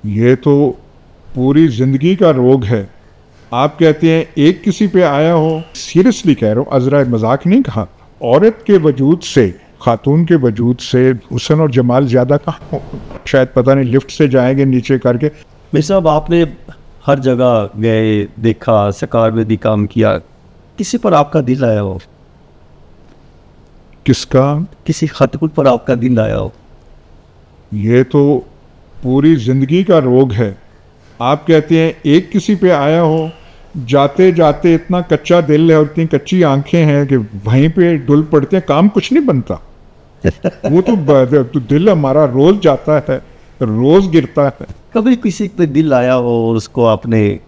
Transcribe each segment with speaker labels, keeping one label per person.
Speaker 1: ये तो पूरी जिंदगी का रोग है। आप कहते हैं एक किसी पे आया हो, सीरियसली कह रहा हूँ, अजरा मजाक नहीं कहा। औरत के वजूद से, खातून के वजूद से हुस्न और जमाल ज़्यादा कहाँ हो? शायद पता नहीं लिफ्ट से जाएंगे नीचे करके।
Speaker 2: मेरे साहब, आपने हर जगह गए, देखा, सरकार में भी काम किया, किसी पर आपका दिल आया हो?
Speaker 1: किसका?
Speaker 2: किसी खातून पर आपका दिल आया हो?
Speaker 1: ये तो पूरी जिंदगी का रोग है। आप कहते हैं एक किसी पे आया हो, जाते जाते इतना कच्चा दिल है और इतनी कच्ची आंखें हैं कि वहीं पे डुल पड़ते हैं, काम कुछ नहीं बनता। वो तो दिल हमारा रोज जाता है, रोज गिरता है।
Speaker 2: कभी किसी पे दिल आया हो और उसको आपने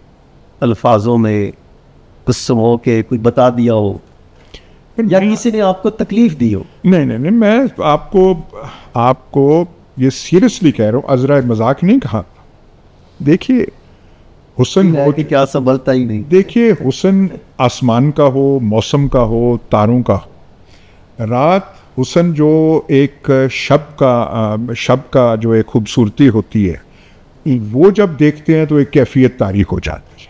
Speaker 2: अल्फाजों में कुछ समझ के कुछ बता दिया हो, या किसी ने आपको तकलीफ दी हो?
Speaker 1: नहीं नहीं नहीं, मैं आपको ये सीरियसली कह रहा हूँ, अजरा मजाक नहीं कहा। देखिए हुस्न हो
Speaker 2: कि क्या संभलता ही नहीं।
Speaker 1: देखिए हुस्न आसमान का हो, मौसम का हो, तारों का। रात हुस्न जो एक शब का जो एक खूबसूरती होती है, वो जब देखते हैं तो एक कैफियत तारीख हो जाती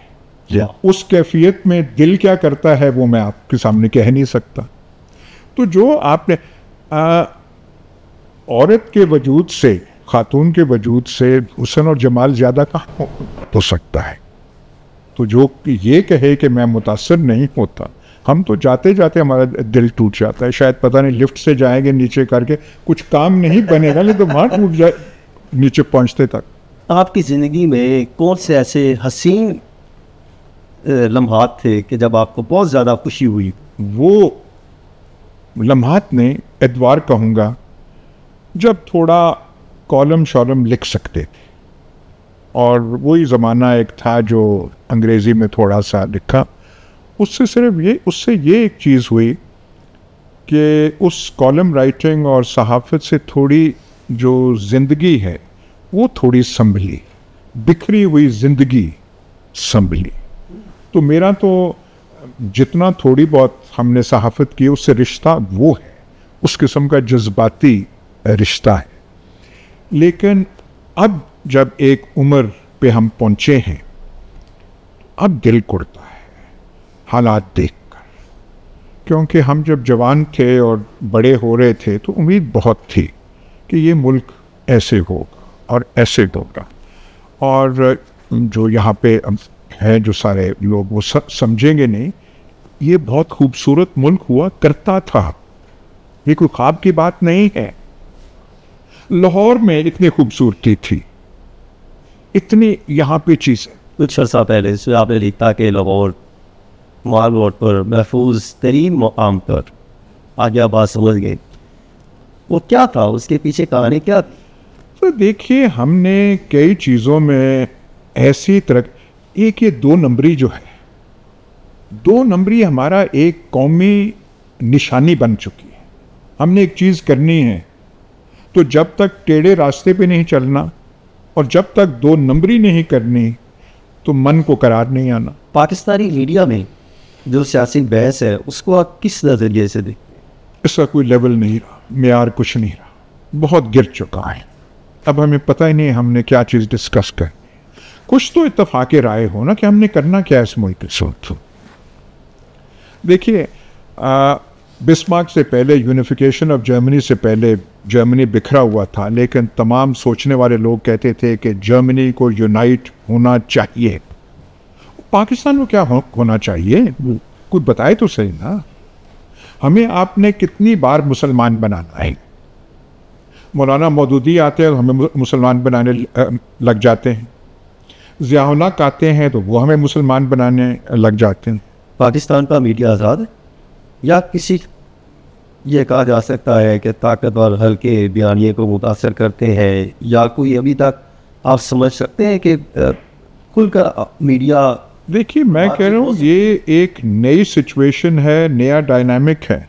Speaker 1: है। उस कैफियत में दिल क्या करता है वो मैं आपके सामने कह नहीं सकता। तो जो आपने औरत के वजूद से, खातून के वजूद से हुस्न और जमाल ज़्यादा कहाँ हो सकता है? तो जो ये कहे कि मैं मुतासर नहीं होता, हम तो जाते जाते हमारा दिल टूट जाता है। शायद पता नहीं लिफ्ट से जाएंगे नीचे करके, कुछ काम नहीं बनेगा, नहीं तो वहाँ टूट जाए नीचे पहुँचते तक।
Speaker 2: आपकी ज़िंदगी में कौन से ऐसे हसीन लम्हात थे कि जब आपको बहुत ज़्यादा खुशी हुई?
Speaker 1: वो लम्हात ने एतवार कहूँगा जब थोड़ा कॉलम शॉलम लिख सकते थे, और वही ज़माना एक था जो अंग्रेज़ी में थोड़ा सा लिखा। उससे ये एक चीज़ हुई कि उस कॉलम राइटिंग और सहाफ़त से थोड़ी जो ज़िंदगी है वो थोड़ी संभली, बिखरी हुई ज़िंदगी संभली। तो मेरा तो जितना थोड़ी बहुत हमने सहाफ़त की उससे रिश्ता वो है, उस किस्म का जज्बाती रिश्ता है। लेकिन अब जब एक उम्र पे हम पहुँचे हैं, अब दिल कुड़ता है हालात देखकर, क्योंकि हम जब जवान थे और बड़े हो रहे थे तो उम्मीद बहुत थी कि ये मुल्क ऐसे होगा और ऐसे होगा, और जो यहाँ पे है जो सारे लोग वो समझेंगे नहीं, ये बहुत खूबसूरत मुल्क हुआ करता था, ये कोई ख्वाब की बात नहीं है। लाहौर में इतनी खूबसूरती थी, इतनी यहाँ पे चीज़ें।
Speaker 2: कुछ अर्सा पहले से आपने लिखा कि लाहौर माल रोड पर महफूज तरीन मकाम पर, आगे आप बात समझ गए। वो क्या था, उसके पीछे कहानी क्या थी?
Speaker 1: तो देखिए हमने कई चीज़ों में ऐसी तरह, एक ये 2 नंबरी जो है, 2 नंबरी हमारा एक कौमी निशानी बन चुकी है। हमने एक चीज़ करनी है तो जब तक टेढ़े रास्ते पे नहीं चलना और जब तक 2 नंबरी नहीं करनी तो मन को करार नहीं आना।
Speaker 2: पाकिस्तानी मीडिया में जो सियासी बहस है उसको आप किस नज़रिए से देखते?
Speaker 1: इसका कोई लेवल नहीं रहा, मेयार कुछ नहीं रहा, बहुत गिर चुका है। अब हमें पता ही नहीं हमने क्या चीज़ डिस्कस करनी। कुछ तो इत्तफाक़ राय हो ना कि हमने करना क्या इस मुल्क के साथ। देखिए बिस्मार्क से पहले, यूनिफिकेशन ऑफ जर्मनी से पहले जर्मनी बिखरा हुआ था, लेकिन तमाम सोचने वाले लोग कहते थे कि जर्मनी को यूनाइट होना चाहिए। पाकिस्तान को क्या होना चाहिए, कोई बताए तो सही ना। हमें आपने कितनी बार मुसलमान बनाना है? मौलाना मौदूदी आते हैं तो हमें मुसलमान बनाने लग जाते हैं, ज़िया-उल हक आते हैं तो वो हमें मुसलमान बनाने लग जाते हैं।
Speaker 2: पाकिस्तान का मीडिया आज़ाद है, या किसी ये कहा जा सकता है कि ताकतवर हल्के बयानिए को मुतासर करते हैं, या कोई अभी तक आप समझ सकते हैं कि खुलकर मीडिया?
Speaker 1: देखिए मैं कह रहा हूँ ये एक नई सिचुएशन है, नया डायनामिक है।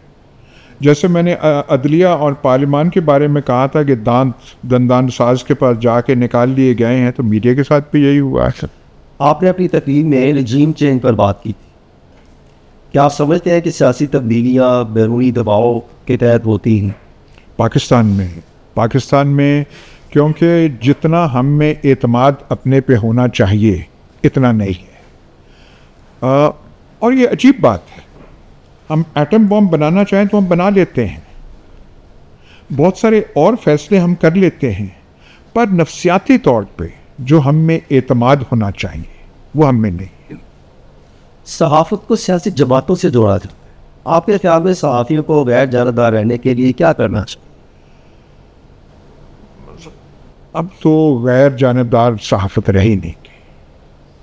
Speaker 1: जैसे मैंने अदलिया और पार्लिमान के बारे में कहा था कि दंदान साज के पास जाके निकाल लिए गए हैं, तो मीडिया के साथ भी यही हुआ है।
Speaker 2: आपने अपनी तकरीर में रजीम चेंज पर बात की थी। क्या आप समझते हैं कि सियासी तब्दीलियाँ बैरूनी दबाव के तहत होती हैं?
Speaker 1: पाकिस्तान में क्योंकि जितना हम में एतमाद अपने पे होना चाहिए इतना नहीं है। और ये अजीब बात है, हम एटम बॉम्ब बनाना चाहें तो हम बना लेते हैं, बहुत सारे और फैसले हम कर लेते हैं, पर नफ्सियाती तौर पे जो हम में एतमाद होना चाहिए वो हम में नहीं।
Speaker 2: सहाफत को सियासी जमातों से जोड़ा जाता है, आपके ख्याल में सहाफ़ियों को गैर जानबदार रहने के लिए क्या करना चाहिए?
Speaker 1: अब तो गैर जानबदार सहाफ़त रह ही नहीं गई।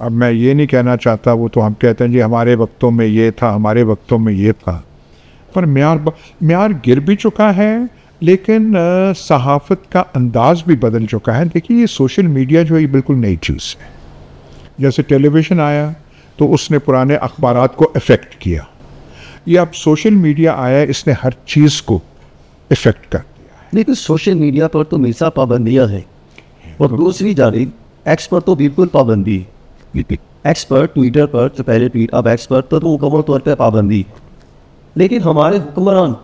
Speaker 1: अब मैं ये नहीं कहना चाहता, वो तो हम कहते हैं जी हमारे वक्तों में ये था, हमारे वक्तों में ये था, पर म्यार गिर भी चुका है, लेकिन सहाफ़त का अंदाज़ भी बदल चुका है। देखिए ये सोशल मीडिया जो है ये बिल्कुल नई चीज़ है। जैसे टेलीविज़न आया तो उसने पुराने अखबारात को इफ़ेक्ट किया, ये अब सोशल मीडिया आया, इसने हर चीज़ को इफ़ेक्ट कर दिया है।
Speaker 2: लेकिन सोशल मीडिया पर तो हमेशा पाबंदियाँ हैं, और दूसरी जानिब एक्स पर तो बिल्कुल पाबंदी है। एक्स पर, ट्विटर पर जो पहले ट्वीट, अब एक्स पर तो मुकम्मल तौर पर पाबंदी है। लेकिन हमारे हुक्मरान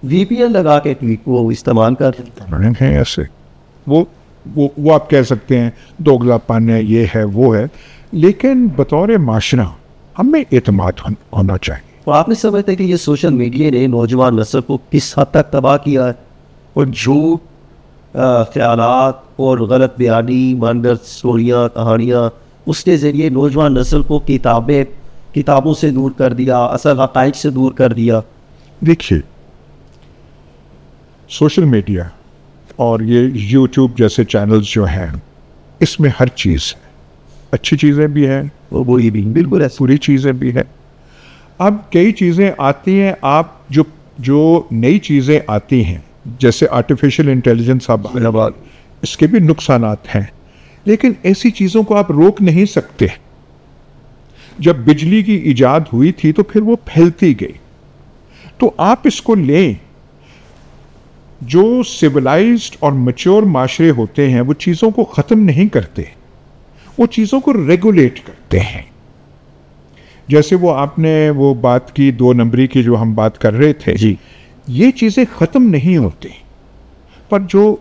Speaker 2: VPN लगा के ट्वीट को इस्तेमाल कर
Speaker 1: रहे हैं ऐसे। वो आप कह सकते हैं दोगलापन है, ये है वो है, लेकिन बतौर माशरा हमें एतमाद होना चाहिए।
Speaker 2: और आपने समझते कि ये सोशल मीडिया ने नौजवान नस्ल को किस हद तक तबाह किया है, और झूठ, ख्यालात और गलत बयानी, मनगढ़ स्टोरियाँ, कहानियाँ, उसके ज़रिए नौजवान नस्ल को किताबों से दूर कर दिया, असल हक़ाइक़ से दूर कर दिया।
Speaker 1: देखिए सोशल मीडिया और ये YouTube जैसे चैनल्स जो हैं, इसमें हर चीज़ है, अच्छी चीज़ें भी हैं
Speaker 2: और बुरी भी, बिल्कुल ऐसा,
Speaker 1: बुरी चीज़ें भी हैं। अब कई चीज़ें आती हैं, आप जो नई चीज़ें आती हैं जैसे आर्टिफिशियल इंटेलिजेंस, आप इसके भी नुकसानात हैं, लेकिन ऐसी चीज़ों को आप रोक नहीं सकते। जब बिजली की इजाद हुई थी तो फिर वो फैलती गई, तो आप इसको लें। जो सिविलाइज्ड और मैच्योर माशरे होते हैं वो चीज़ों को ख़त्म नहीं करते, वो चीज़ों को रेगुलेट करते हैं। जैसे वो आपने वो बात की 2 नंबरी की जो हम बात कर रहे थे
Speaker 2: जी,
Speaker 1: ये चीज़ें ख़त्म नहीं होती, पर जो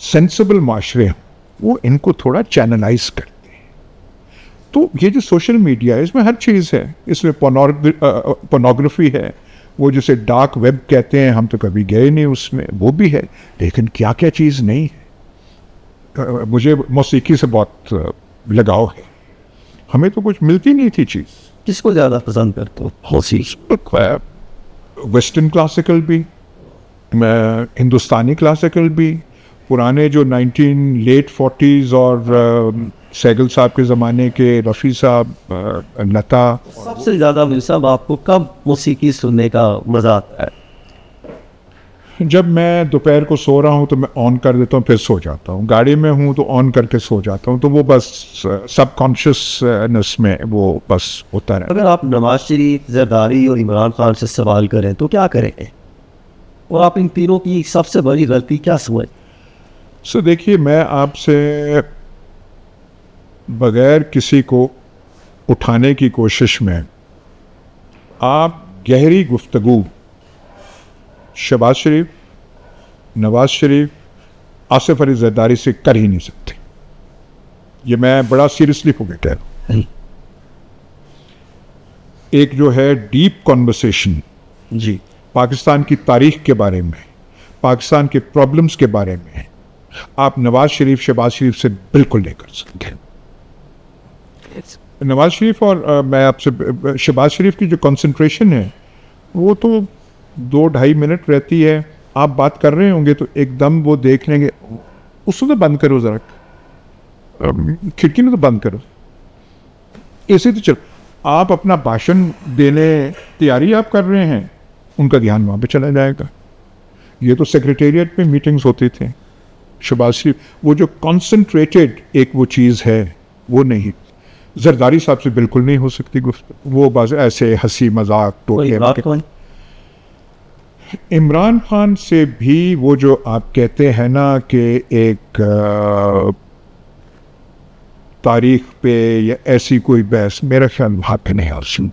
Speaker 1: सेंसिबल माशरे हैं वो इनको थोड़ा चैनलाइज करते हैं। तो ये जो सोशल मीडिया है इसमें हर चीज़ है, इसमें पोर्नोग्राफी है, वो जिसे डार्क वेब कहते हैं, हम तो कभी गए नहीं उसमें, वो भी है, लेकिन क्या क्या चीज़ नहीं है। मुझे मौसीकी से बहुत लगाव है, हमें तो कुछ मिलती नहीं थी चीज़।
Speaker 2: किसको ज़्यादा पसंद करते हो?
Speaker 1: वेस्टर्न क्लासिकल भी, हिंदुस्तानी क्लासिकल भी, पुराने जो लेट 40s और सैगल साहब के ज़माने के, रफ़ी साहब, लता।
Speaker 2: सबसे ज़्यादा मिर्ज़ा साहब आपको कब मौसीकी सुनने का मज़ा आता है?
Speaker 1: जब मैं दोपहर को सो रहा हूँ तो मैं ऑन कर देता हूँ, फिर सो जाता हूँ। गाड़ी में हूँ तो ऑन करके सो जाता हूँ, तो वो बस सबकॉन्शियसनेस में वो बस होता रहता है।
Speaker 2: अगर आप नवाज शरीफ, जरदारी और इमरान खान से सवाल करें तो क्या करेंगे, और आप इन तीनों की सबसे बड़ी गलती क्या समझ?
Speaker 1: सो देखिए, मैं आपसे बगैर किसी को उठाने की कोशिश में आप गहरी गुफ्तगू शहबाज शरीफ, नवाज शरीफ, आसिफ अली जरदारी से कर ही नहीं सकते। ये मैं बड़ा सीरियसली कह रहा हूँ। एक जो है डीप कॉन्वर्सेशन
Speaker 2: जी,
Speaker 1: पाकिस्तान की तारीख के बारे में, पाकिस्तान के प्रॉब्लम्स के बारे में, आप नवाज शरीफ, शहबाज शरीफ से बिल्कुल नहीं कर सकते। नवाज शरीफ और मैं आपसे, शहबाज शरीफ की जो कंसंट्रेशन है वो तो 2-2.5 मिनट रहती है। आप बात कर रहे होंगे तो एकदम वो देख लेंगे, उसको तो बंद करो ज़रा, खिड़की में तो बंद करो, ऐसे तो चलो। आप अपना भाषण देने तैयारी आप कर रहे हैं, उनका ध्यान वहाँ पे चला जाएगा। ये तो सेक्रेटेरिएट में मीटिंग्स होती थी। शहबाज शरीफ वो जो कॉन्सेंट्रेटेड एक वो चीज़ है वो नहीं। जरदारी साहब से बिल्कुल नहीं हो सकती गुफ्तगू, वो बस ऐसे हंसी मजाक टोके। इमरान खान से भी वो जो आप कहते हैं ना कि एक तारीख पे या ऐसी कोई बहस, मेरा ख्याल वहाँ पे नहीं आ सकती।